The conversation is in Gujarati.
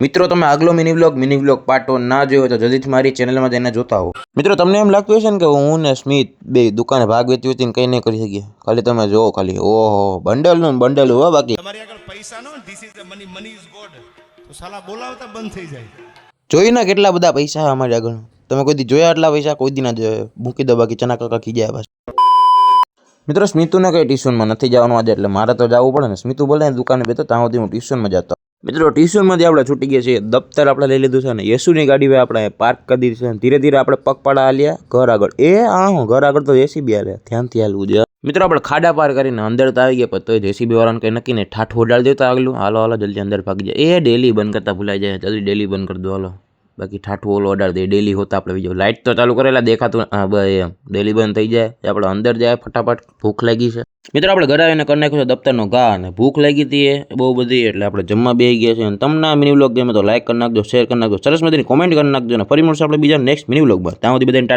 મિત્રો તમે આગલો મિની વ્લોગ પાર્ટ 1 ના જોયો તો જલ્દીથી મારી ચેનલમાં જઈને જોતા હો. મિત્રો તમને એમ લાગતું હશે ને કે હું ને સ્મિત બે દુકાને ભાગ વેચી વેચીને કંઈ નહીં કરી શકીએ. ખાલી તમે જોવો ખાલી ઓહો બંડલ નું બંડલ હો બાકી તમારી આગળ પૈસા નો this is the money, money is God, તો સાલા બોલાવતા બંધ થઈ જાય. જોઈને કેટલા બધા પૈસા અમારી આગળ. તમે કોઈ દી જોયા એટલા પૈસા કોઈ દી ના જોયા. મૂકી દો બાકી ચના કાકા ખીજાય બસ. મિત્રો સ્મિતુને કઈ ટ્યુશનમાં નથી જવાનું આજે એટલે મારે તો જવું પડે ને. સ્મિતુ બોલે દુકાને બેઠો ત્યાં સુધી હું ટ્યુશનમાં જતો. મિત્રો ટ્યુશનમાંથી આપણે છૂટી ગયા છીએ. દફતર આપણે લઈ લીધું છે ને યેસુની ગાડી ભાઈ આપણે પાર્ક કરી દીધી છે. ધીરે ધીરે આપણે પગપાળા હાલ્યા ઘર આગળ. હું ઘર આગળ તો જેસીબી હાલે, ધ્યાનથી હાલવું જોઈએ. મિત્રો આપણે ખાડા પાર કરીને અંદર તો આવી ગયા પણ તોય જેસીબી વાળાને કંઈ નક્કી નહીં. ઠાઠ ઉડાડી દેતા આગલું હાલો હાલો જલ્દી અંદર ભાગી જાય. ડેલી બંધ કરતા ભૂલાઈ જાય. જલ્દી ડેલી બંધ કરી દો હાલો. બાકી ઠાઠું ઓલો ઓર્ડર દે ડેલી હોતા આપણે બીજો લાઇટ તો ચાલુ કરેલા દેખાતું હા ભાઈ એમ ડેલી બંધ થઈ જાય. આપણે અંદર જાય ફટાફટ. ભૂખ લાગી છે મિત્રો. આપણે ઘરે આવીને કરી નાખ્યો છે દફતરનો ઘા અને ભૂખ લાગી હતી બહુ બધી એટલે આપણે જમવા બેસી ગયા છે. અને તમને આ મિની વ્લોગ ગમે તો લાઈક કરી નાખજો, શેર કરી નાખજો, સરસ મજાની કોમેન્ટ કરી નાખજો. અને ફરી મળશે આપણે બીજા નેક્સ્ટ મિની વ્લોગમાં. ત્યાં સુધી બધાને